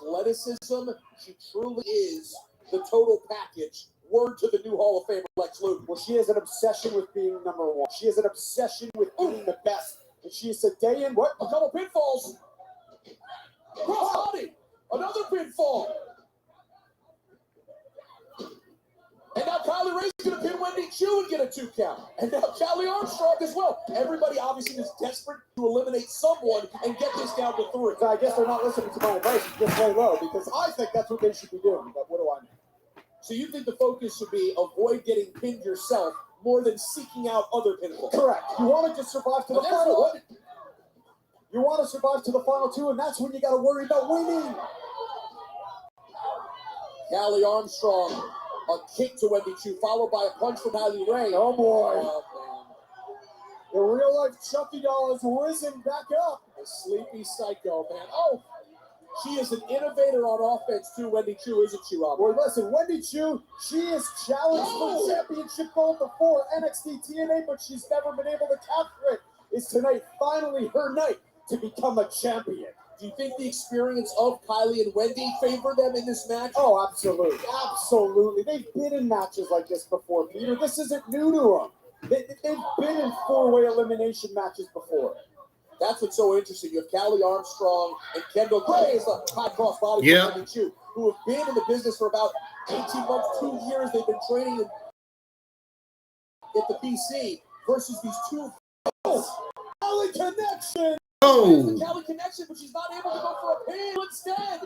athleticism. She truly is the total package. Word to the new Hall of Famer, Lex Luger. Well, she has an obsession with being number one. She has an obsession with being the best. And she is a day in, a couple pinfalls. Cross body. Another pinfall. And now Kylie Rae is going to pin Wendy Choo and get a 2 count. And now Kali Armstrong as well. Everybody obviously is desperate to eliminate someone and get this down to 3. I guess they're not listening to my advice. Just lay low because I think that's what they should be doing. But what do I know? So you think the focus should be avoid getting pinned yourself more than seeking out other pinfalls? Correct. You want to just survive to the final one. You want to survive to the final 2, and that's when you got to worry about winning. Kali Armstrong, a kick to Wendy Choo, followed by a punch from Kylie Rae. Oh boy. The real life Chucky doll has risen back up. The sleepy psycho, man. Oh. She is an innovator on offense too, Wendy Choo, isn't she, Robert? Boy, listen, Wendy Choo, she is challenged for championship gold before NXT TNA, but she's never been able to capture it. Is tonight finally her night to become a champion? Do you think the experience of Kylie and Wendy favor them in this match? Oh, absolutely. Absolutely. They've been in matches like this before, Peter. This isn't new to them. They've been in 4-way elimination matches before. That's what's so interesting. You have Kali Armstrong and Kendal Grey as the high cross body for Wendy Choo, who have been in the business for about 18 months, 2 years. They've been training at the PC versus these two. Kali connection. The Kali connection, but she's not able to go for a pin instead.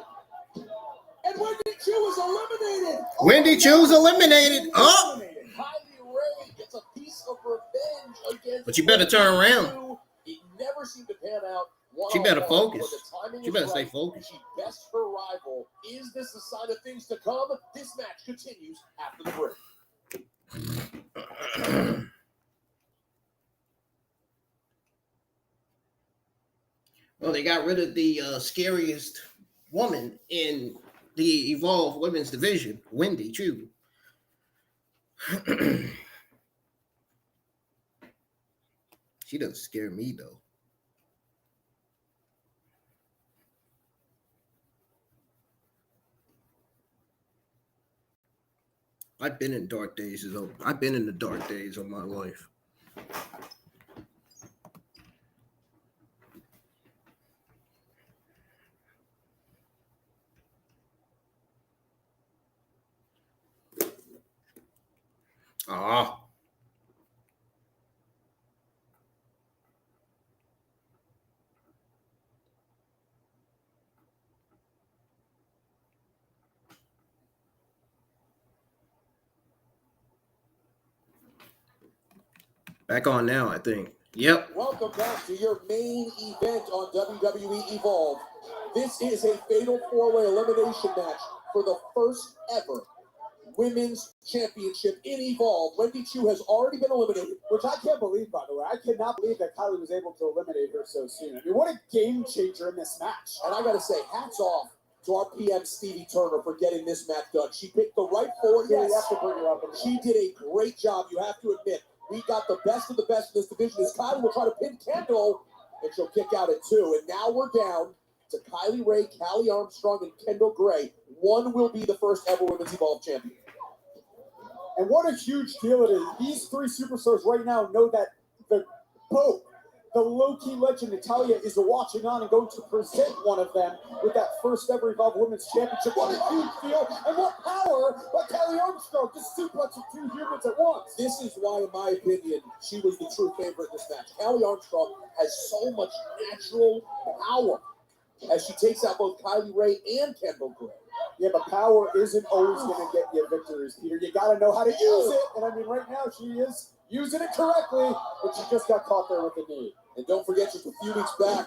And Wendy Choo is eliminated. Wendy Choo's eliminated. Oh. Kylie Rae gets a piece of revenge against. But you better turn around. It never seemed to pan out. She better focus. She better stay focused. She bests her rival. Is this a sign of things to come? This match continues after the break. Well, they got rid of the scariest woman in the Evolve Women's Division, Wendy Choo. She doesn't scare me though. I've been in dark days. I've been in the dark days of my life. Ah. Back on now, I think. Yep. Welcome back to your main event on WWE Evolve. This is a fatal four-way elimination match for the first ever women's championship in Evolve. Wendy Choo has already been eliminated, Which I can't believe, by the way. I cannot believe that Kylie was able to eliminate her so soon. I mean, what a game changer in this match. and I got to say, hats off to our PM Stevie Turner for getting this match done. She picked the right four. Yeah, Yes, you have to bring her up. she did a great job. You have to admit, we got the best of the best in this division. As Kylie will try to pin Kendal, and she'll kick out at 2. And now we're down to Kylie Rae, Kali Armstrong, and Kendal Grey. One will be the first ever Women's Evolve champion. And what a huge deal it is. These three superstars right now know that the Pope, the low-key legend Natalia, is watching on and going to present one of them with that first ever Evolve Women's Championship. What a huge deal, and what power by Kali Armstrong, just suplexing 2 humans at once. This is why, in my opinion, she was the true favorite in this match. Kali Armstrong has so much natural power as she takes out both Kylie Rae and Kendal Grey. Yeah, but power isn't always going to get you victories, Peter. You got to know how to use it. And I mean, right now she is using it correctly, but she just got caught there with the knee. And don't forget, just a few weeks back,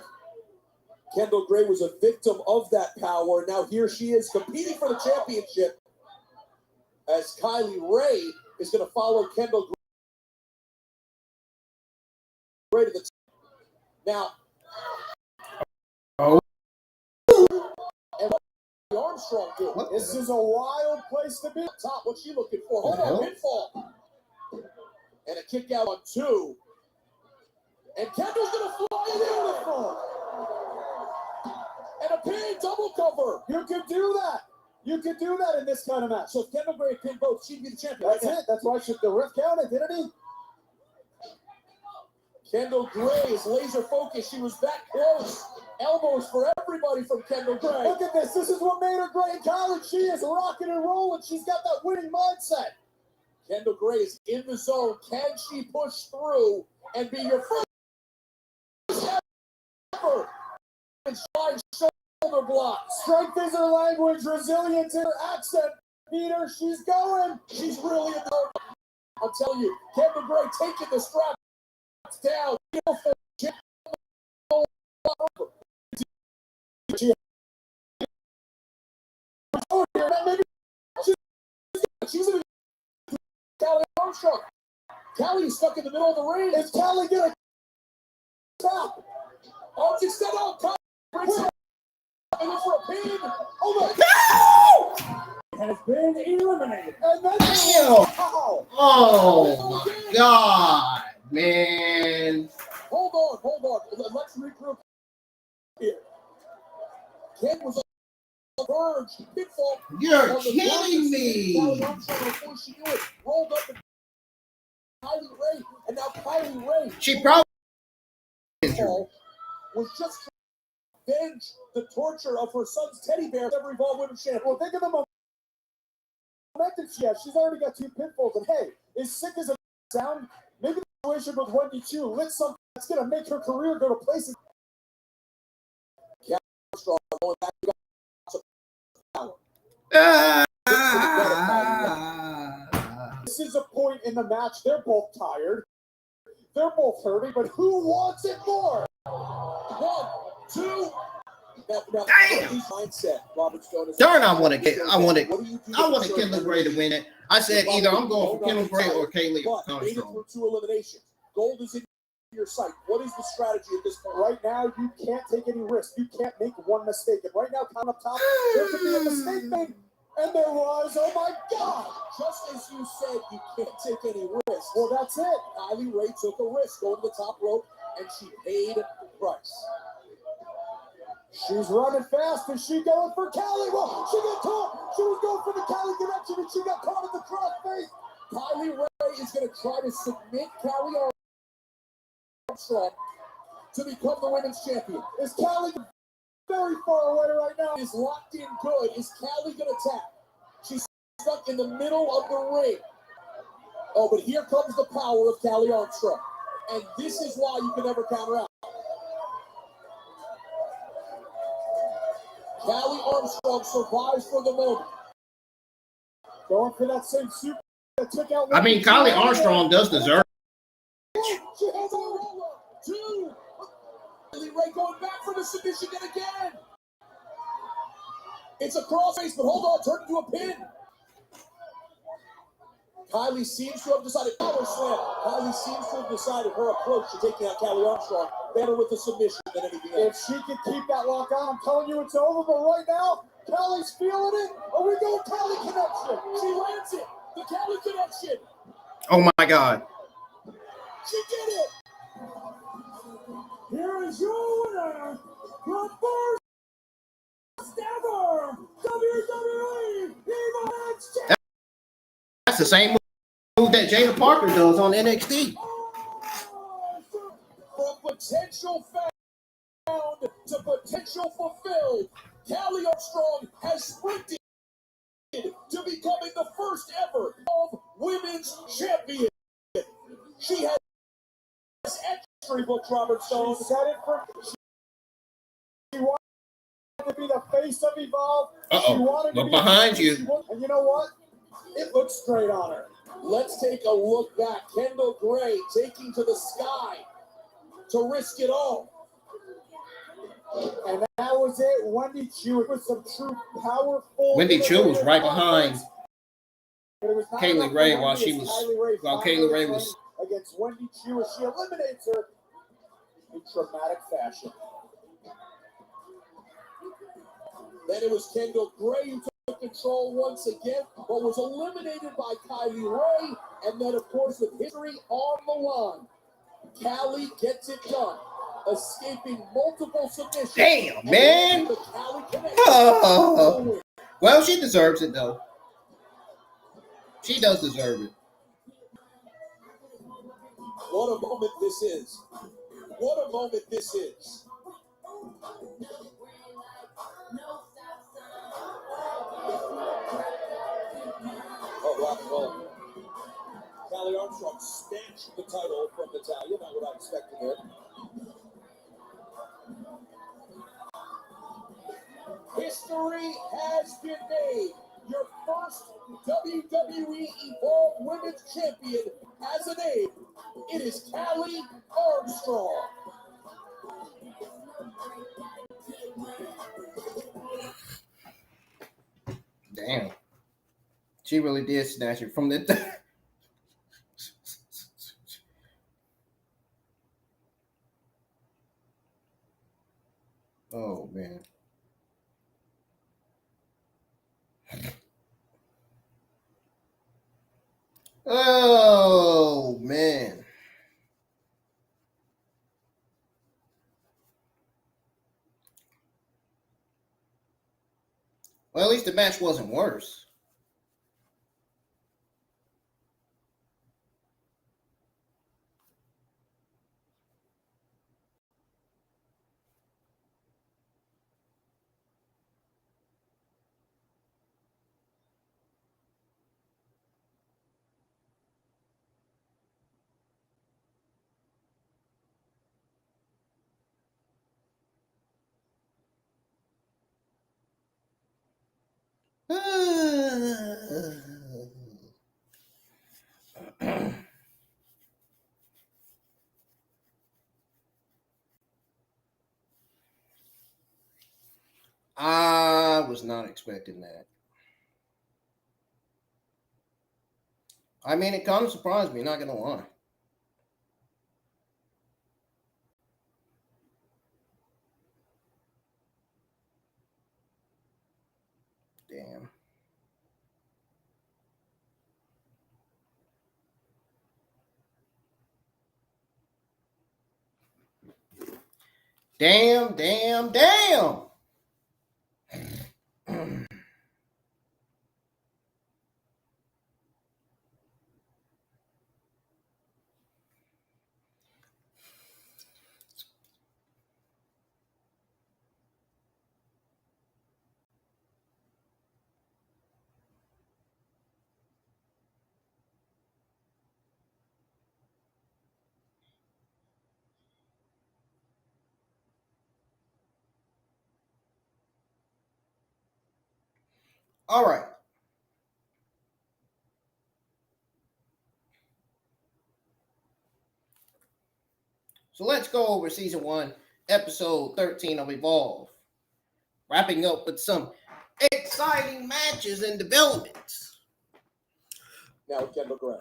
Kendal Grey was a victim of that power. Now here she is competing for the championship as Kylie Rae is going to follow Kendal Grey to the top. Now, and what Armstrong do? This is a wild place to be. Top, what's she looking for? Hold on, pinfall. And a kick out on 2. And Kendall's going to fly in. Beautiful. And a pin double cover. You could do that. You could do that in this kind of match. So if Kendal Grey pinned both, she'd be the champion. That's it. That's why the ref counted, didn't he? Kendal Grey is laser focused. She was that close. Elbows for everybody from Kendal Grey. Look at this. This is what made her great in college. She is rocking and rolling. She's got that winning mindset. Kendal Grey is in the zone. Can she push through and be your first ever shoulder block? Strength is her language. Resilience is her accent. Peter, she's going. She's really in the zone. I'm telling you, Kendal Grey taking the strap down. Beautiful. She's in Kali Armstrong. Kali is stuck in the middle of the ring. Is Kali gonna stop? Arms extended out. Kali breaks it. And look for a pin. Oh my! Has been eliminated. And then Oh my God, man. Hold on. Let's regroup here. Ken was on the verge. Pitfall. You're kidding me. Kali Armstrong, before she knew it, rolled up and Kylie Rae. And now Kylie Rae. She probably was just trying to avenge the torture of her son's teddy bear. Every Evolve Women's Champion. well, think of the momentum she has. She's already got 2 pinfalls. And hey, as sick as it sounds, maybe the situation with Wendy Choo lit something that's going to make her career go to places. Armstrong going back to power. This is a point in the match. They're both tired. They're both hurting, but who wants it more? 1, 2. Now, Damn. Mindset. Robert Stone is Darn, I want Kendal Grey to win it. I said either I'm going for Kendal Grey or Kali But made it Armstrong. through 2 eliminations. Gold is in your sight. What is the strategy at this point? Right now, you can't take any risks. You can't make one mistake. And right now, count up top, there could be a mistake made. And there was, oh my God! Just as you said, you can't take any risks. Well, that's it. Kylie Rae took a risk going to the top rope, and she paid the price. She's running fast, and she going for Kylie. Well, she got caught. She was going for the Kylie connection, and she got caught in the crossface. Kylie Rae is going to try to submit Kali Armstrong to become the women's champion. Is Kali very far away right now? Is locked in good. Is Kali going to tap? She's stuck in the middle of the ring. Oh, but here comes the power of Kali Armstrong. And this is why you can never counter out. Kali Armstrong survives for the moment. Going for that same super that took out. I mean, Kali Armstrong does deserve. She has a roll-up. Two. Kylie Rae going back for the submission yet again. It's a crossface, but hold on, turn into a pin. Kylie seems to have decided power slam. Kylie seems to have decided her approach to taking out Kali Armstrong better with the submission than anything else. If she can keep that lock on, I'm telling you it's over. But right now, Kali's feeling it. Oh, we go Kali connection. She lands it. The Kali connection. Oh my God. She did it. Here is your winner, the first ever WWE Evolve Champion. That's the same move that Jada Parker does on NXT. From potential found to potential fulfilled, Kali Armstrong has sprinted to becoming the first ever of women's champion. She has entry books, Robert Stone. She said it for. She wanted to be the face of Evolve. Look behind you. And you know what? It looks straight on her. Let's take a look back. Kendal Grey taking to the sky to risk it all. And that was it. Wendy Choo with some true powerful. Wendy Choo was right behind Kylie Rae while Kylie Rae was against Wendy Choo as she eliminates her in dramatic fashion. Then it was Kendal Grey who took control once again, but was eliminated by Kylie Rae. And then, of course, with history on the line, Kali gets it done, escaping multiple submissions. Damn, man. Oh. Well, she deserves it, though. She does deserve it. What a moment this is. What a moment this is. Oh, rock and roll. Kali Armstrong snatched the title from Natalya. Not what I expected there. History has been made. Your first WWE Evolve Women's Champion has a name. It is Kali Armstrong. Damn. She really did snatch it from the. Oh, man. Oh, man. Well, at least the match wasn't worse. I was not expecting that. I mean, it kind of surprised me, not gonna lie. Damn. Damn. All right. So let's go over season 1, episode 13 of Evolve. Wrapping up with some exciting matches and developments. Now, Kendal Grey.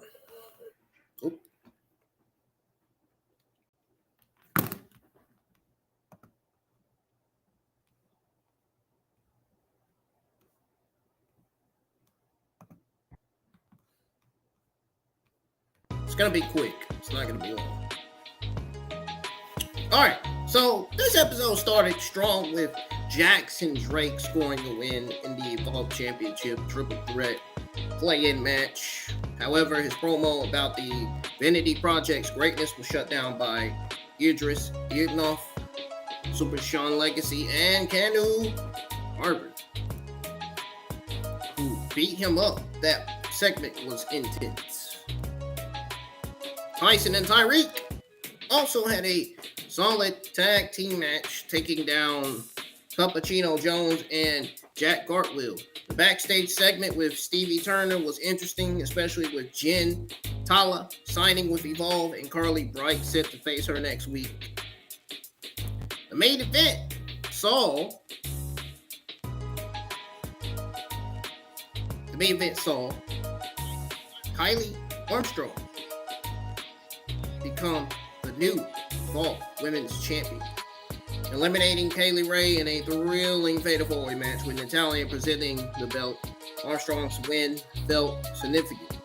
It's going to be quick. It's not going to be long. All right. So this episode started strong with Jackson Drake scoring the win in the Evolve Championship Triple Threat play-in match. However, his promo about the Vanity Project's greatness was shut down by Idris Yudnoff, Super Sean Legacy, and Kendal Grey, who beat him up. That segment was intense. Tyson and Tyreek also had a solid tag team match, taking down Cappuccino Jones and Jack Cartwheel. The backstage segment with Stevie Turner was interesting, especially with Jen Tala signing with Evolve and Carly Bright set to face her next week. The main event saw Kali Armstrong become the new Evolve Women's Champion, eliminating Kylie Rae in a thrilling fatal four-way match with Natalya presenting the belt. Armstrong's win felt significant.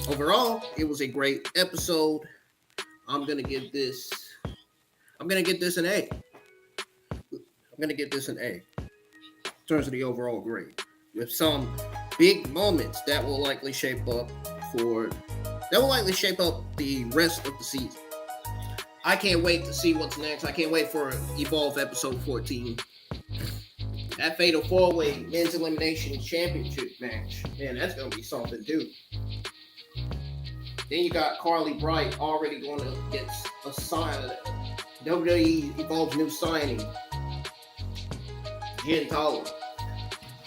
Overall, it was a great episode. I'm gonna give this an A. In terms of the overall grade, with some big moments that will likely shape up the rest of the season. I can't wait to see what's next. I can't wait for Evolve episode 14. That fatal four-way men's elimination championship match. Man, that's going to be something too. Then you got Carly Bright already going to get a sign of WWE Evolve's new signing. Jen Tala.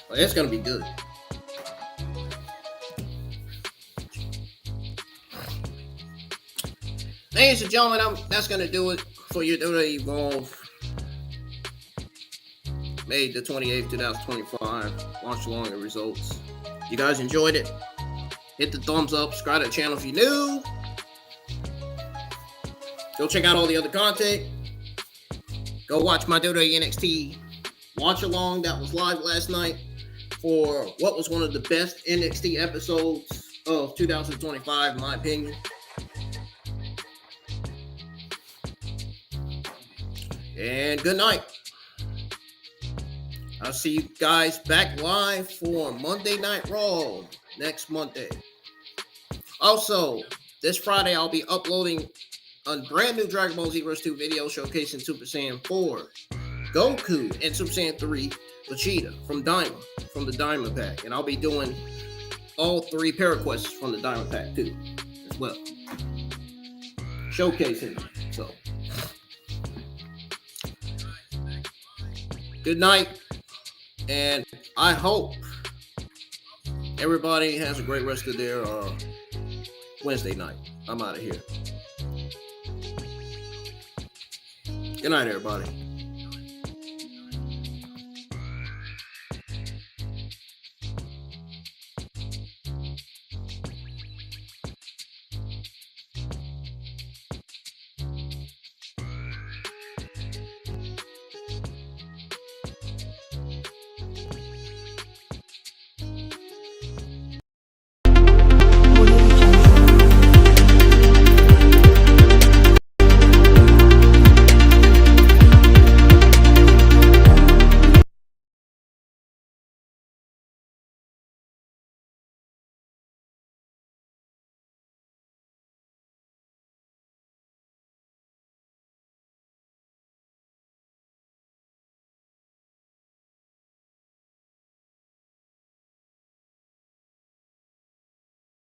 Well, that's going to be good. Ladies and gentlemen, that's going to do it for your WWE Evolve. May the 28th, 2025. Launch along the results. You guys enjoyed it? Hit the thumbs up. Subscribe to the channel if you're new. Go check out all the other content. Go watch my WWE NXT watch along that was live last night for what was one of the best NXT episodes of 2025, in my opinion. And good night. I'll see you guys back live for Monday Night Raw next Monday. Also, this Friday I'll be uploading a brand new Dragon Ball Z Verse 2 video showcasing Super Saiyan 4, Goku, and Super Saiyan 3 Vegeta from the Diamond Pack. And I'll be doing all 3 paraquests from the Diamond Pack too, as well. Showcasing them. So, good night, and I hope everybody has a great rest of their Wednesday night. I'm out of here. Good night, everybody.